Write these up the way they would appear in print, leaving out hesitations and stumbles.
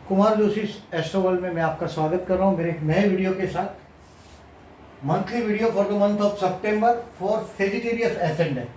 Kumar Joshi astro world में मैं आपका स्वागत कर रहा हूं मेरे एक नए वीडियो के साथ। Monthly video for the month of September for Sagittarius ascendant.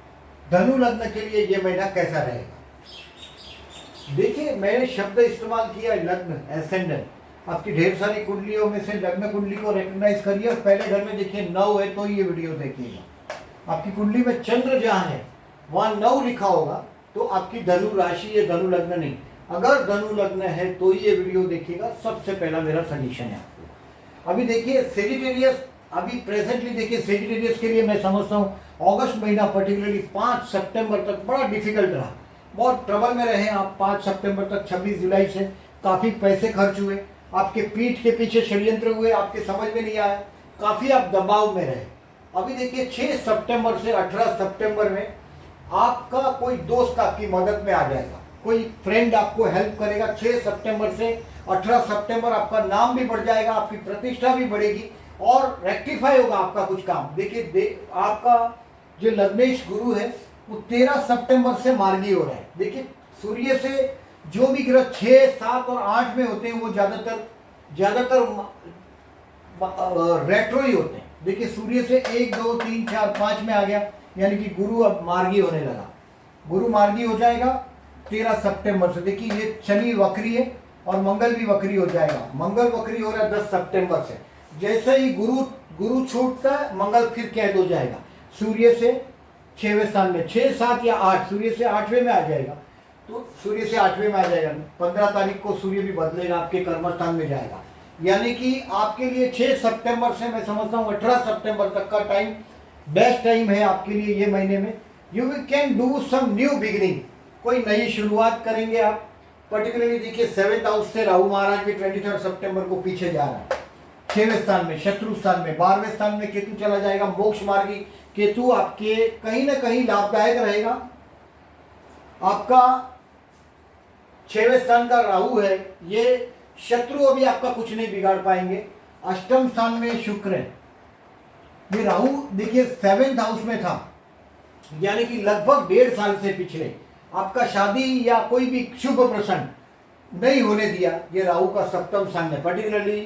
धनु लग्न के लिए ये महीना कैसा रहेगा। देखिए, मैंने शब्द इस्तेमाल किया लग्न एसेंडेंट। आपकी ढेर सारी कुंडलियों में से लग्न कुंडली को रिकॉग्नाइज करिए और पहले घर में देखिए 9 है तो ये वीडियो देखिएगा। आपकी कुंडली में चंद्र जहाँ है वहाँ 9 लिखा होगा तो आपकी धनु राशि है, धनु लग्न नहीं। अगर धनु लग्न है तो ये वीडियो देखिएगा, सबसे पहला मेरा सजेशन है आपको। अभी देखिए सेजिटेरियस, अभी प्रेजेंटली देखिए सेजिटेरियस के लिए मैं समझता हूँ अगस्त महीना पर्टिकुलरली 5 सितंबर तक बड़ा डिफिकल्ट रहा। बहुत ट्रबल में रहे आप 5 सितंबर तक। 26 जुलाई से काफ़ी पैसे खर्च हुए, आपके पीठ के पीछे षड्यंत्र हुए, आपके समझ में नहीं आया, काफ़ी आप दबाव में रहे। अभी देखिए 6 सितंबर से 18 सितंबर में आपका कोई दोस्त आपकी मदद में आ जाएगा, कोई फ्रेंड आपको हेल्प करेगा। 6 सितंबर से 18 सितंबर आपका नाम भी बढ़ जाएगा, आपकी प्रतिष्ठा भी बढ़ेगी और रेक्टिफाई होगा आपका कुछ काम। देखिए आपका जो लग्नेश गुरु है वो 13 सितंबर से मार्गी हो रहा है। देखिए सूर्य से जो भी ग्रह 6, 7 और 8 में होते हैं वो ज़्यादातर रेट्रो ही होते हैं। देखिए सूर्य से 1, 2, 3, 4, 5 में आ गया, यानी कि गुरु अब मार्गी होने लगा। गुरु मार्गी हो जाएगा 13 सितंबर से। देखिए ये शनि वक्री है और मंगल भी वक्री हो जाएगा। मंगल वक्री हो रहा है 10 सितंबर से। जैसे ही गुरु छूटता है मंगल फिर कैद हो जाएगा सूर्य से 6वें स्थान में। 6, 7 या 8 सूर्य से 8वें में आ जाएगा, तो सूर्य से 8वें में आ जाएगा। 15 तारीख को सूर्य भी बदलेगा, आपके कर्म स्थान में जाएगा। यानी कि आपके लिए 6 सितंबर से मैं समझता हूँ 18 सितंबर तक का टाइम बेस्ट टाइम है आपके लिए। ये महीने में you can do some new beginning, कोई नई शुरुआत करेंगे आप। पर्टिकुलरली देखिए 7th हाउस से राहु महाराज भी 23 सितंबर को पीछे जा रहा है। 6वें स्थान में, शत्रु स्थान में, 12वें स्थान में केतु चला जाएगा। मोक्ष मार्गी केतु आपके कहीं ना कहीं लाभदायक रहेगा। आपका 6वें स्थान का राहु है, ये शत्रु अभी आपका कुछ नहीं बिगाड़ पाएंगे। अष्टम स्थान में शुक्र है। ये राहु देखिए 7th हाउस में था, यानी कि लगभग 1.5 साल से पिछले आपका शादी या कोई भी शुभ प्रसंग नहीं होने दिया। ये राहु का सप्तम स्थान है। पर्टिकुलरली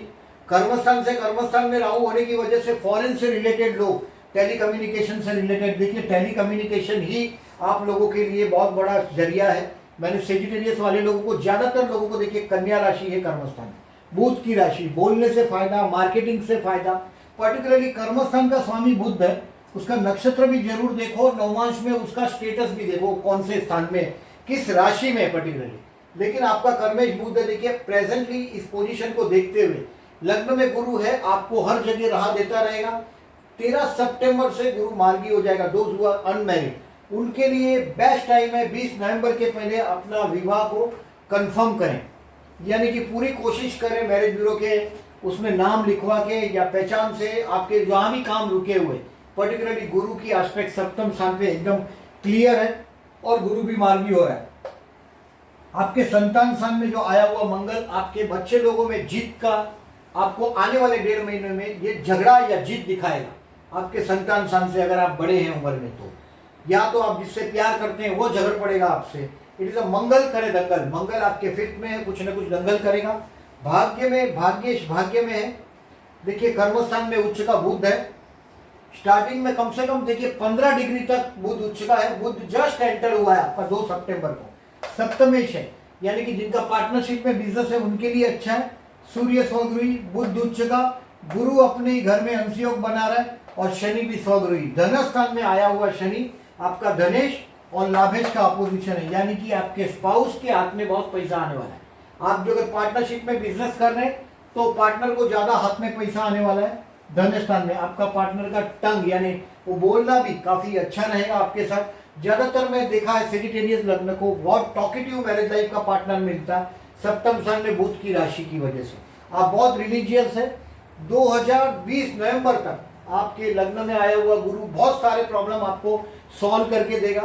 कर्मस्थान से कर्मस्थान में राहु होने की वजह से फॉरेन से रिलेटेड लोग, टेलीकम्युनिकेशन से रिलेटेड, देखिए टेलीकम्युनिकेशन ही आप लोगों के लिए बहुत बड़ा जरिया है। मैंने सेजिटेरियस वाले लोगों को, ज़्यादातर लोगों को देखिए कन्या राशि है कर्मस्थान, बुध की राशि, बोलने से फायदा, मार्केटिंग से फायदा। पर्टिकुलरली कर्मस्थान का स्वामी बुध है, उसका नक्षत्र भी जरूर देखो, नवमांश में उसका स्टेटस भी देखो कौन से स्थान में, किस राशि में पर्टिकुलरली। लेकिन आपका कर्मेश बुध है। देखिए प्रेजेंटली इस पोजीशन को देखते हुए लग्न में गुरु है, आपको हर जगह राह देता रहेगा। 13 सितंबर से गुरु मार्गी हो जाएगा। दोस्त हुआ अनमैरिड, उनके लिए बेस्ट टाइम है 20 नवंबर के पहले अपना विवाह को कंफर्म करें, यानी कि पूरी कोशिश करें मैरिज ब्यूरो के उसमें नाम लिखवा के या पहचान से आपके जहाँ भी काम रुके हुए। पर्टिकुलरली गुरु की एस्पेक्ट सप्तम स्थान पे एकदम क्लियर है और गुरु भी मार्गी हो रहा है। आपके संतान स्थान में जो आया हुआ मंगल आपके बच्चे लोगों में जीत का, आपको आने वाले 1.5 महीने में ये झगड़ा या जीत दिखाएगा। आपके संतान स्थान से अगर आप बड़े हैं उम्र में तो, या तो आप जिससे प्यार करते हैं वो झगड़ पड़ेगा आपसे। इट इज अ मंगल करे दंगल। मंगल आपके 5th में है, कुछ न कुछ दंगल करेगा। भाग्य में, भाग्य में है। देखिए कर्मस्थान में उच्च का बुध है। स्टार्टिंग में कम से कम देखिए 15 डिग्री तक बुध उच्च का है। बुध जस्ट एंटर हुआ है आपका 2 सितंबर को। सप्तमेश है, यानी कि जिनका पार्टनरशिप में बिजनेस है उनके लिए अच्छा है। सूर्य स्वगृही, बुध उच्च का, गुरु अपने घर में अंशयोग बना रहा है और शनि भी स्वगृही। धनस्थान में आया हुआ शनि आपका धनेश और लाभेश का अपोजिशन है, यानी कि आपके स्पाउस के हाथ में बहुत पैसा आने वाला है। आप जो अगर पार्टनरशिप में बिजनेस कर रहे हैं तो पार्टनर को ज्यादा हाथ में पैसा आने वाला है। धन स्थान में आपका पार्टनर का टंग, यानी वो बोलना भी काफी अच्छा रहेगा आपके साथ। ज्यादातर मैं देखा है सेजिटेरियस लग्न को बहुत टॉकेटिव मैरिज लाइफ का पार्टनर मिलता है सप्तम स्थान में बुध की राशि की वजह से। आप बहुत रिलीजियस है। 2020 नवंबर तक आपके लग्न में आया हुआ गुरु बहुत सारे प्रॉब्लम आपको सॉल्व करके देगा।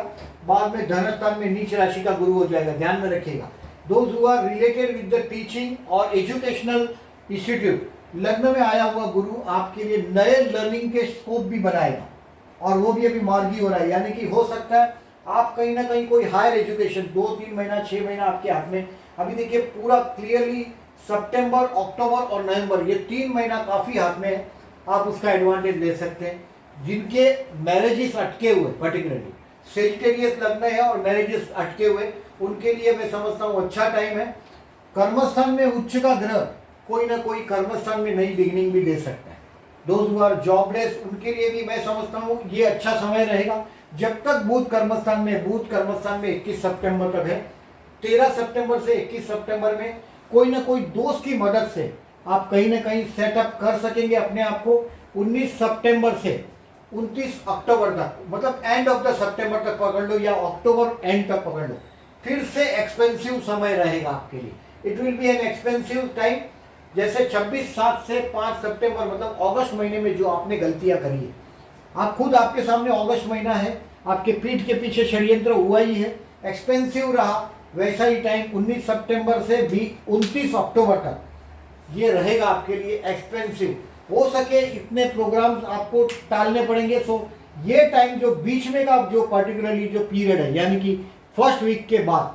बाद में धन स्थान में नीच राशि का गुरु हो जाएगा, ध्यान में रखिएगा। Those who are related with the teaching और एजुकेशनल इंस्टीट्यूट, लग्न में आया हुआ गुरु आपके लिए नए लर्निंग के स्कोप भी बनाएगा और वो भी अभी मार्गी हो रहा है। यानी कि हो सकता है आप कहीं ना कहीं कोई हायर एजुकेशन 2-3 महीना 6 महीना आपके हाथ में। अभी देखिए पूरा क्लियरली सितंबर, अक्टूबर और नवंबर, ये 3 महीना काफ़ी हाथ में है, आप उसका एडवांटेज ले सकते हैं। जिनके मैरिजेस अटके हुए, पर्टिकुलरली सेजिटेरियस लग्न है और मैरिजेस अटके हुए, उनके लिए मैं समझता हूँ अच्छा टाइम है। कर्मस्थान में उच्च का ग्रह कोई ना कोई कर्मस्थान में नई बिगिनिंग भी दे सकता है। दोज हु आर जॉबलेस, उनके लिए भी मैं समझता हूँ ये अच्छा समय रहेगा। जब तक बुध कर्मस्थान में 21 सितंबर तक है। 13 सितंबर से 21 सितंबर में कोई ना कोई दोस्त की मदद से आप कहीं ना कहीं सेटअप कर सकेंगे अपने आप को। 19 सितंबर से 29 अक्टूबर तक, मतलब एंड ऑफ द सितंबर तक पकड़ लो या अक्टूबर एंड तक पकड़ लो, फिर से एक्सपेंसिव समय रहेगा आपके लिए। It will be an expensive time. जैसे 26/7 से 5 सितंबर, मतलब अगस्त महीने में जो आपने गलतियां करी है, आप खुद आपके सामने अगस्त महीना है, आपके पीठ के पीछे षड्यंत्र हुआ ही है, एक्सपेंसिव रहा, वैसा ही टाइम 19 सितंबर से 29 अक्टूबर तक ये रहेगा आपके लिए एक्सपेंसिव। हो सके इतने प्रोग्राम्स आपको टालने पड़ेंगे। सो ये टाइम जो बीच में का जो पर्टिकुलरली जो पीरियड है, यानी कि फर्स्ट वीक के बाद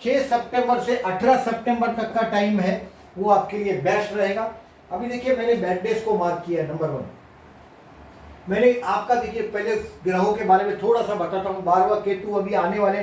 6 सितंबर से 18 सितंबर तक का टाइम है, वो आपके लिए बेस्ट रहेगा। अभी देखिए मैंने बैड डेज को मार्क किया है। नंबर 1 मैंने आपका, देखिए पहले ग्रहों के बारे में थोड़ा सा बताता हूँ। 12वां केतु अभी आने वाले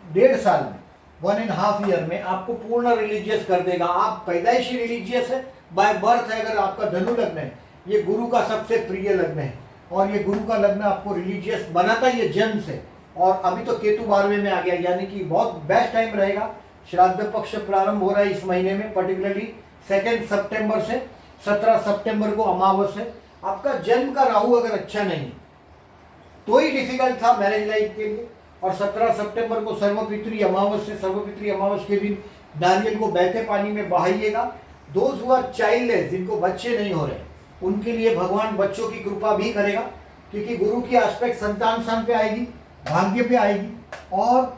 1.5 साल में, 1.5 ईयर में आपको पूर्ण रिलीजियस कर देगा। आप पैदाइशी रिलीजियस है, बाय बर्थ है। अगर आपका धनु लग्न है, ये गुरु का सबसे प्रिय लग्न है और ये गुरु का लग्न आपको रिलीजियस बनाता है ये जन्म से। और अभी तो केतु 12वें में आ गया, यानी कि बहुत बेस्ट टाइम रहेगा। श्राद्ध पक्ष प्रारंभ हो रहा है इस महीने में, पर्टिकुलरली 2 सितंबर से 17 सितंबर को अमावस है। आपका जन्म का राहु अगर अच्छा नहीं तो ही डिफिकल्ट था मैरिज लाइफ के लिए। और 17 सितंबर को सर्वपितृ अमावस से, सर्वपितृ अमावस के दिन नारियल को बहते पानी में बहाइएगा। दोज हु आर चाइल्डलेस, जिनको बच्चे नहीं हो रहे, उनके लिए भगवान बच्चों की कृपा भी करेगा, क्योंकि गुरु की एस्पेक्ट संतान स्थान पे आएगी, भाग्य पे आएगी और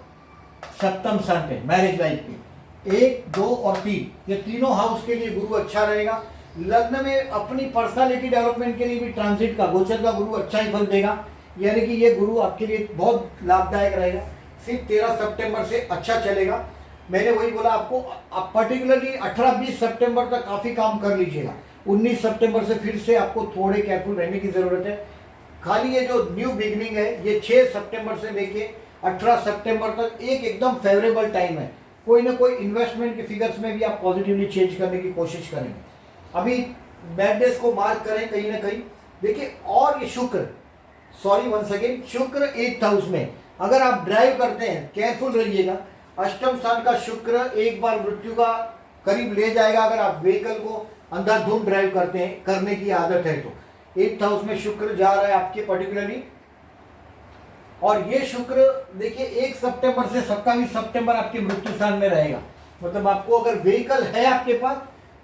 सप्तम स्थान पे मैरिज लाइफ पे 1, 2 और 3, ये तीनों हाउस के लिए गुरु अच्छा रहेगा। लग्न में अपनी पर्सनालिटी डेवलपमेंट के लिए भी ट्रांजिट का, गोचर का गुरु अच्छा ही फल देगा, यानी कि ये गुरु आपके लिए बहुत लाभदायक रहेगा। सिर्फ 13 सितंबर से अच्छा चलेगा। मैंने वही बोला आपको, आप पर्टिकुलरली 18-20 सितंबर तक काफ़ी काम कर लीजिएगा। 19 सितंबर से फिर से आपको थोड़े केयरफुल रहने की ज़रूरत है। खाली ये जो न्यू बिगनिंग है, ये 6 सितंबर से लेके 18 सितंबर तक एक एकदम फेवरेबल टाइम है। कोई ना कोई इन्वेस्टमेंट के फिगर्स में भी आप पॉजिटिवली चेंज करने की कोशिश करेंगे। अभी बैड डेज को मार्क करें कहीं ना कहीं। देखिए, और ये शुक्र, सॉरी वंस अगेन, शुक्र 8th हाउस में, अगर आप ड्राइव करते हैं केयरफुल रहिएगा। अष्टम स्थान का शुक्र एक बार मृत्यु का करीब ले जाएगा अगर आप व्हीकल को अंधाधुंध ड्राइव करते हैं, करने की आदत है तो। 8th हाउस में शुक्र जा रहा है आपके पर्टिकुलरली, और ये शुक्र देखिए 1 सितंबर से 27 सितंबर आपके मृत्यु स्थान में रहेगा। मतलब आपको अगर व्हीकल है आपके पास,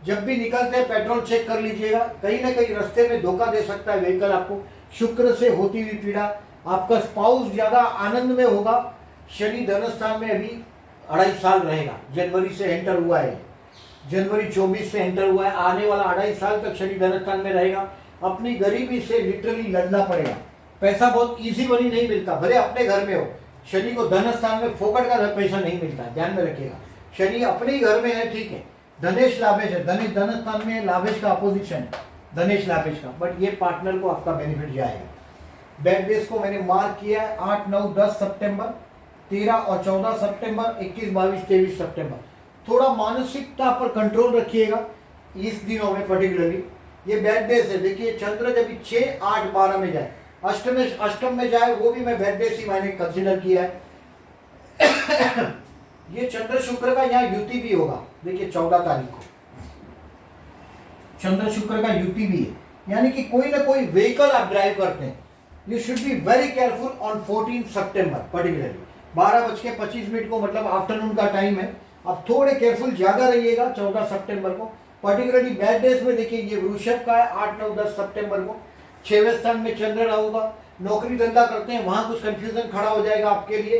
जब भी निकलते हैं पेट्रोल चेक कर लीजिएगा, कहीं ना कहीं रास्ते में धोखा दे सकता है व्हीकल आपको। शुक्र से होती हुई पीड़ा, आपका स्पाउस ज्यादा आनंद में होगा। शनि धन स्थान में अभी 2.5 साल रहेगा, जनवरी से एंटर हुआ है, जनवरी 24 से एंटर हुआ है। आने वाला 2.5 साल तक शनि धन स्थान में रहेगा। अपनी गरीबी से लिटरली लड़ना पड़ेगा। पैसा बहुत इजी मनी नहीं मिलता, भले अपने घर में हो। शनि को धन स्थान में फोकट का पैसा नहीं मिलता, ध्यान में रखिएगा। शनि अपने ही घर में है, ठीक है, धनेश लाभेश है, धन स्थान में लाभेश का अपोजिशन है, धनेश लाभेश का, बट ये पार्टनर को आपका बेनिफिट जाएगा। बैड डेज को मैंने मार्क किया है 8, 9, 10 सितंबर, 13 और 14 सितंबर, 21, 22, 23 सितंबर। थोड़ा मानसिकता पर कंट्रोल रखिएगा इस दिनों में पर्टिकुलरली। ये बैड डेज है। देखिए, चंद्र जब 6, 8, 12 में जाए, अष्टम में जाए, वो भी मैं बैड डेज ही मैंने कंसिडर किया है। ये चंद्र शुक्र का यहाँ युति भी होगा। देखिए 14 तारीख को चंद्र शुक्र का युति भी है, यानी कि कोई ना कोई व्हीकल आप ड्राइव करते हैं, you should be very careful on 14 September particularly. 12:25 को, मतलब आफ्टरनून का टाइम है। आप थोड़े केयरफुल ज्यादा रहिएगा 14 सितंबर को पर्टिकुलरली। बैड डेज में देखिए, ये वृषभ का है 8, 9, 10 सितंबर को। 6वें स्थान में चंद्र होगा। नौकरी धंधा करते हैं, वहां कुछ कंफ्यूजन खड़ा हो जाएगा आपके लिए,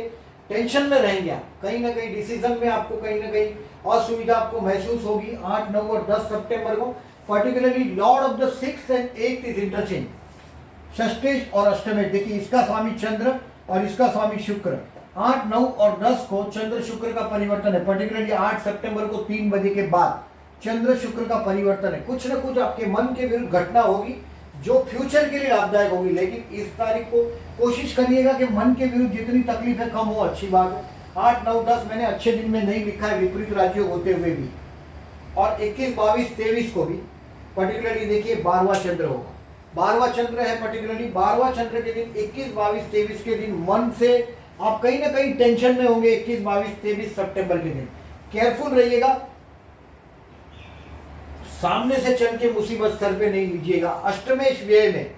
टेंशन में रहेंगे आप, कहीं ना कहीं डिसीजन में आपको कहीं ना कहीं असुविधा आपको महसूस होगी। 8, 9 और 10 सितंबर को particularly lord of the 6th and 8th is interchange, षष्ठेश और अष्टमेश। देखिए, इसका स्वामी चंद्र और इसका स्वामी शुक्र। 8, 9 और 10 को चंद्र शुक्र का परिवर्तन है, पर्टिकुलरली 8 सितंबर को 3 बजे के बाद चंद्र शुक्र का परिवर्तन है, कुछ ना कुछ आपके मन के विरुद्ध घटना होगी जो फ्यूचर के लिए लाभदायक होगी। लेकिन इस तारीख को कोशिश करिएगा कि मन के विरुद्ध जितनी तकलीफें कम हो, अच्छी बात है। 8, 9, 10 मैंने अच्छे दिन में नहीं लिखा है विपरीत राज्यों होते हुए भी। और 21, 22, 23 को भी पर्टिकुलरली देखिए 12वां चंद्र होगा। 12वां चंद्र है पर्टिकुलरली 12वां चंद्र के दिन 21, 22, 23 के दिन मन से आप कहीं ना कहीं टेंशन में होंगे। 21, 22, 23 सितंबर के दिन केयरफुल रहिएगा, सामने से चल के मुसीबत सर पे नहीं लीजिएगा। अष्टमेश व्यय में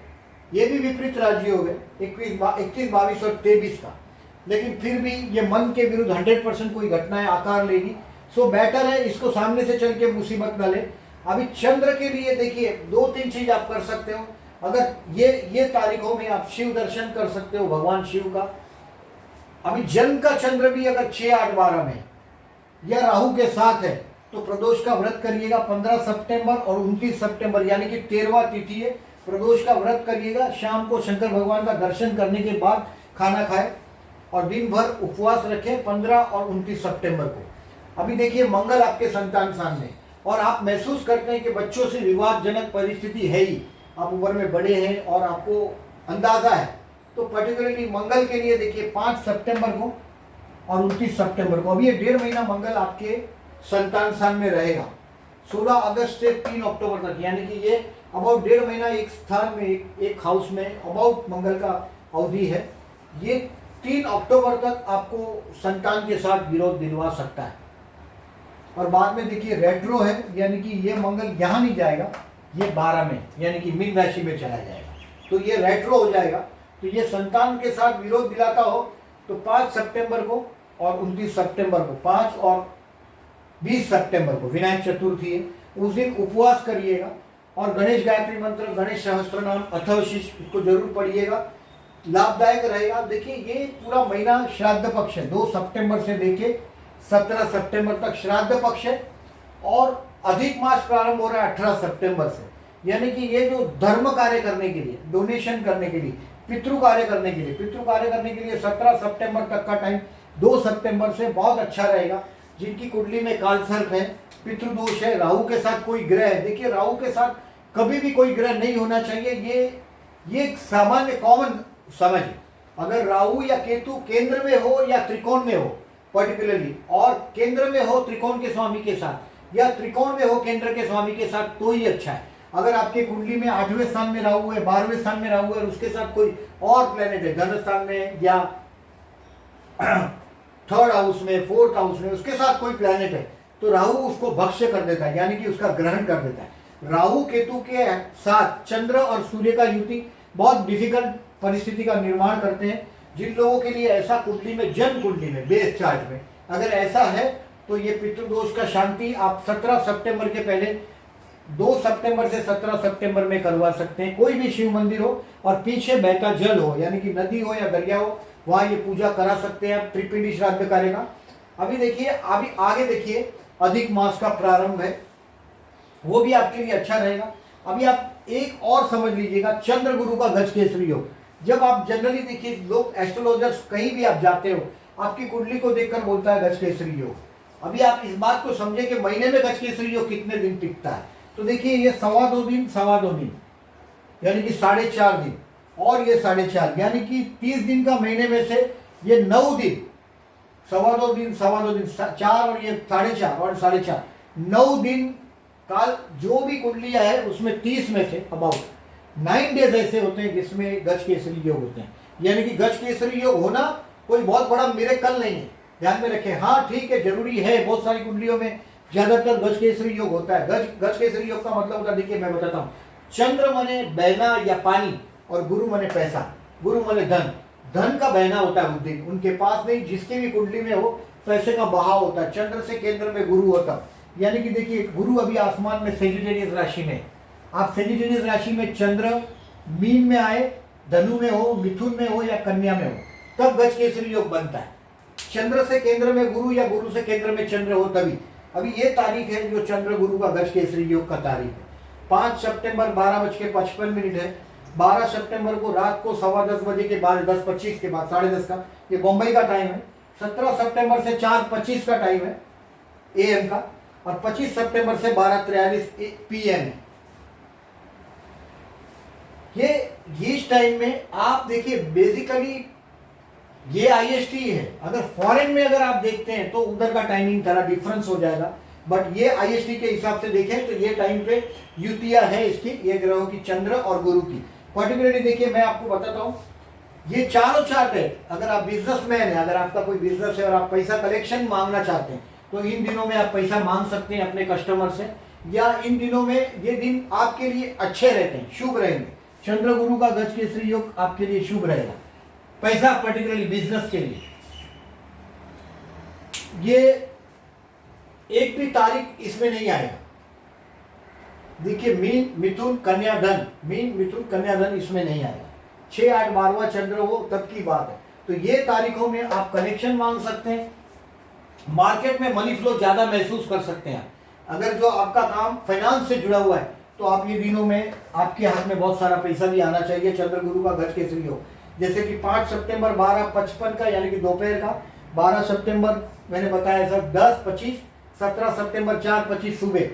ये भी विपरीत राज्य हो गए 21, 22 और 23 का, लेकिन फिर भी ये मन के विरुद्ध 100% कोई घटनाएं आकार लेगी। सो बेटर है इसको सामने से चल के मुसीबत न ले। अभी चंद्र के लिए देखिए 2-3 चीज आप कर सकते हो। अगर ये तारीखों में आप शिव दर्शन कर सकते हो, भगवान शिव का। अभी जन्म का चंद्र भी अगर 6, 8, 12 में या राहु के साथ है तो प्रदोष का व्रत करिएगा। 15 सितंबर और 29 सितंबर यानी कि 13वां तिथि है, प्रदोष का व्रत करिएगा। शाम को शंकर भगवान का दर्शन करने के बाद खाना खाए और दिन भर उपवास रखें 15 और 29 सितंबर को। अभी देखिए मंगल आपके संतान स्थान में, और आप महसूस करते हैं कि बच्चों से विवादजनक परिस्थिति है ही, आप उम्र में बड़े हैं और आपको अंदाजा है, तो पर्टिकुलरली मंगल के लिए देखिए 5 सितंबर को और 29 सितंबर को। अभी ये 1.5 महीना मंगल आपके संतान स्थान में रहेगा। 16 अगस्त से 3 अक्टूबर तक, यानी कि ये अबाउट 1.5 महीना एक स्थान में एक हाउस में अबाउट मंगल का अवधि है। ये 3 अक्टूबर तक आपको संतान के साथ विरोध दिलवा सकता है। और बाद में देखिए रेट्रो है, यानी कि ये मंगल यहाँ नहीं जाएगा, ये 12 में यानी कि मीन राशि में चला जाएगा, तो ये रेट्रो हो जाएगा। तो ये संतान के साथ विरोध दिलाता हो तो 5 सितंबर को और 29 सितंबर को, 5 और 20 सितंबर को विनायक चतुर्थी है, उस दिन उपवास करिएगा और गणेश गायत्री मंत्र, गणेश सहस्त्र नाम, अथर्वशीष इसको जरूर पढ़िएगा, लाभदायक रहेगा। देखिए ये पूरा महीना श्राद्ध पक्ष है, 2 सितंबर से लेके 17 सितंबर तक श्राद्ध पक्ष है, और अधिक मास प्रारंभ हो रहा है 18 सितंबर से। यानी कि ये जो धर्म कार्य करने के लिए, डोनेशन करने के लिए, पितृ कार्य करने के लिए 17 सितंबर तक का टाइम 2 सितंबर से बहुत अच्छा रहेगा। जिनकी कुंडली में काल सर्प है, पितृदोष है, राहु के साथ कोई ग्रह है, देखिए राहु के साथ कभी भी कोई ग्रह नहीं होना चाहिए, ये एक सामान्य कॉमन समझ है। अगर राहु या केतु केंद्र में हो या त्रिकोण में हो पर्टिकुलरली, और केंद्र में हो त्रिकोण के स्वामी के साथ या त्रिकोण में हो केंद्र के स्वामी के साथ, तो ही अच्छा है। अगर आपके कुंडली में 8वें स्थान में राहु है, 12वें स्थान में राहु है और उसके साथ कोई और प्लेनेट है धन स्थान में या 3rd हाउस में, 4th हाउस में, उसके साथ कोई प्लेनेट है, तो राहु उसको भक्ष्य कर देता है, यानी कि उसका ग्रहण कर देता है। राहु केतु के साथ चंद्र और सूर्य का युति बहुत डिफिकल्ट परिस्थिति का निर्माण करते हैं। जिन लोगों के लिए ऐसा कुंडली में, जन्म कुंडली में, बेस चार्ट में अगर ऐसा है, तो ये पितृदोष का शांति आप 17 सितंबर के पहले 2 सितंबर से 17 सितंबर में करवा सकते हैं। कोई भी शिव मंदिर हो और पीछे बहता जल हो, यानी कि नदी हो या दरिया हो, वहाँ ये पूजा करा सकते हैं आप, त्रिपिंडी श्राद्ध करेगा। अभी देखिए, अभी आगे देखिए अधिक मास का प्रारंभ है, वो भी आपके लिए अच्छा रहेगा। अभी आप एक और समझ लीजिएगा, चंद्र गुरु का गज केसरी योग। जब आप जनरली देखिए लोग एस्ट्रोलॉजर्स कहीं भी आप जाते हो, आपकी कुंडली को देखकर बोलता है गज केसरी योग। अभी आप इस बात को समझे कि महीने में गज केसरी योग कितने दिन टिकता है। तो देखिए ये 2.25 दिन यानी कि 4.5 दिन, और ये 4.5 यानी कि 30 दिन का महीने में से ये 9 दिन, 2.25 दिन, 4 और ये 4.5 और 4.5, 9 दिन काल जो भी कुंडलियां है उसमें 30 में से अबाउट 9 डेज ऐसे होते हैं जिसमें गज केसरी योग होते हैं। यानी कि गज केसरी योग होना कोई बहुत बड़ा मिरेकल नहीं है, ध्यान में रखें। हाँ ठीक है, जरूरी है, बहुत सारी कुंडलियों में ज्यादातर गज केसरी योग होता है। गज केसरी योग का मतलब होता है, देखिए मैं बताता हूँ, चंद्र मने बहना या पानी और गुरु मने पैसा, गुरु मने धन, धन का बहना होता है उस दिन उनके पास नहीं, जिसके भी कुंडली में हो पैसे का बहाव होता है। चंद्र से केंद्र में गुरु होता, यानी कि देखिए गुरु अभी आसमान में सेजिटेरियस राशि में, आप सेजिटेरियस राशि में चंद्र मीन में आए, धनु में हो, मिथुन में हो या कन्या में हो, तब गज केसरी योग बनता है। चंद्र से केंद्र में गुरु या गुरु से केंद्र में चंद्र हो तभी। अभी ये तारीख है जो चंद्र गुरु का गज केसरी योग का तारीख है। 5 सितंबर 12:55 है। 12 सितंबर को रात को 10:15 बजे के बाद, 10:25 के बाद, 10:30 का, ये बम्बई का टाइम है। 17 सितंबर से 4:25 का टाइम है AM का, और 25 सितंबर से 12:43 PM है। ये इस टाइम में आप देखिए बेसिकली ये IST है। अगर फॉरेन में अगर आप देखते हैं तो उधर का टाइमिंग थोड़ा डिफरेंस हो जाएगा, बट ये IST के हिसाब से देखें तो ये टाइम पे युतिया है इसकी, ये ग्रहों की, चंद्र और गुरु की। पर्टिकुलरली देखिए मैं आपको बताता हूँ, ये चारों चार्ट है। अगर आप बिजनेसमैन है, अगर आपका कोई बिजनेस है और आप पैसा कलेक्शन मांगना चाहते हैं तो इन दिनों में आप पैसा मांग सकते हैं अपने कस्टमर से, या इन दिनों में ये दिन आपके लिए अच्छे रहते हैं, शुभ रहेंगे। चंद्र गुरु का गज केसरी योग आपके लिए शुभ रहेगा, पैसा पर्टिकुलरली बिजनेस के लिए। ये एक भी तारीख इसमें नहीं आएगा। देखिए मीन मिथुन कन्या धन, मीन मिथुन कन्या धन इसमें नहीं आएगा। 6, 8, 12वां चंद्र हो तब की बात है। तो ये तारीखों में आप कनेक्शन मांग सकते हैं, मार्केट में मनी फ्लो ज्यादा महसूस कर सकते हैं। अगर जो आपका काम फाइनेंस से जुड़ा हुआ है तो आप ये दिनों में आपके हाथ में बहुत सारा पैसा भी आना चाहिए। चंद्र गुरु का गज केसरी हो, जैसे कि 5 सितंबर 12:55 का यानी कि दोपहर का, 12 सितंबर मैंने बताया सर 10:25, 17 सितंबर 4:25 सुबह,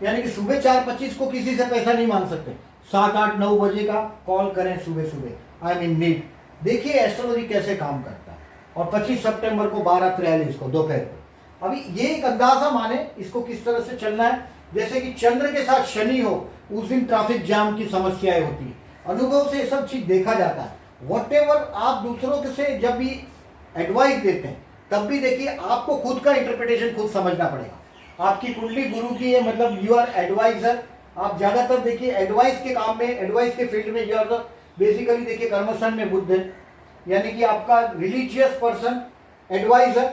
यानी कि सुबह 4:25 को किसी से पैसा नहीं मांग सकते। 7, 8, 9 बजे का कॉल करें सुबह सुबह, आई एम इन नीड। देखिए एस्ट्रोलॉजी कैसे काम करता है। और 25 सितंबर को 12:43 को दोपहर को, अभी ये एक अंदाजा माने इसको किस तरह से चलना है। जैसे कि चंद्र के साथ शनि हो उस दिन ट्रैफिक जाम की समस्याएं होती है, अनुभव से ये सब चीज देखा जाता है। व्हाटएवर आप दूसरों के से जब भी एडवाइस देते हैं तब भी देखिए आपको खुद का इंटरप्रिटेशन खुद समझना पड़ेगा। आपकी कुंडली गुरु की है, मतलब यू आर एडवाइजर। आप ज्यादातर देखिए एडवाइस के काम में, एडवाइस के फील्ड में यू आर बेसिकली देखिए कर्मस्थान में बुध है, यानी कि आपका रिलीजियस पर्सन एडवाइजर।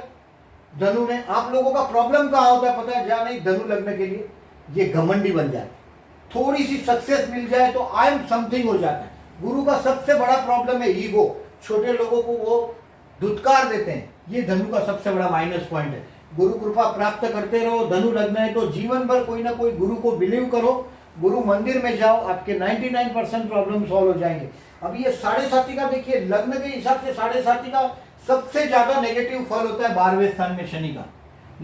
धनु में आप लोगों का प्रॉब्लम कहाँ होता है पता है, जहाँ नहीं धनु लगने के लिए ये घमंडी बन जाए, थोड़ी सी सक्सेस मिल जाए तो आई एम समथिंग हो जाता है। गुरु का सबसे बड़ा प्रॉब्लम है ईगो, छोटे लोगों को वो धुतकार देते हैं, ये धनु का सबसे बड़ा माइनस पॉइंट है। गुरु कृपा प्राप्त करते रहो। धनु लगना है तो जीवन भर कोई ना कोई गुरु को बिलीव करो, गुरु मंदिर में जाओ, आपके 99% प्रॉब्लम सॉल्व हो जाएंगे। अब ये 7.5 का देखिए लग्न के हिसाब से 7.5 का सबसे ज्यादा नेगेटिव फल होता है 12वें स्थान में शनि का।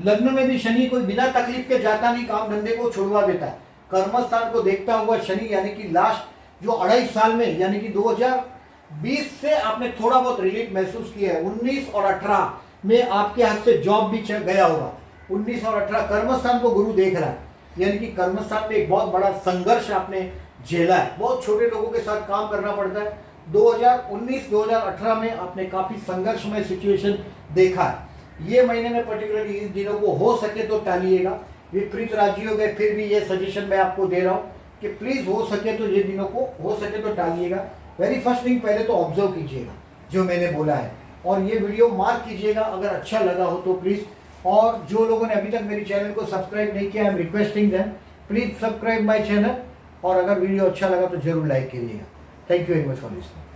लग्न में भी शनि कोई बिना तकलीफ के जाता नहीं, काम धंधे को छुड़वा देता है। कर्मस्थान को देखता हुआ शनि, यानी कि लास्ट जो 2.5 साल में, यानी कि 2020 से आपने थोड़ा बहुत रिलीफ महसूस किया है। 19 और 18 में आपके हाथ से जॉब भी गया होगा। 19 और 18 कर्मस्थान को गुरु देख रहा है, यानी कि कर्मस्थान में एक बहुत बड़ा संघर्ष आपने झेला है, बहुत छोटे लोगों के साथ काम करना पड़ता है। 2019-2018 में आपने काफी संघर्षमय सिचुएशन देखा है। ये महीने में पर्टिकुलरली इस दिनों को हो सके तो टालिएगा। विपरीत राजी हो गए फिर भी ये सजेशन मैं आपको दे रहा हूँ कि प्लीज हो सके तो ये दिनों को हो सके तो टालिएगा। वेरी फर्स्ट थिंग पहले तो ऑब्जर्व कीजिएगा जो मैंने बोला है, और ये वीडियो मार्क कीजिएगा अगर अच्छा लगा हो तो प्लीज। और जो लोगों ने अभी तक मेरी चैनल को सब्सक्राइब नहीं किया, I am requesting them please subscribe my channel, और अगर वीडियो अच्छा लगा तो जरूर लाइक करिएगा। Thank you very much for listening.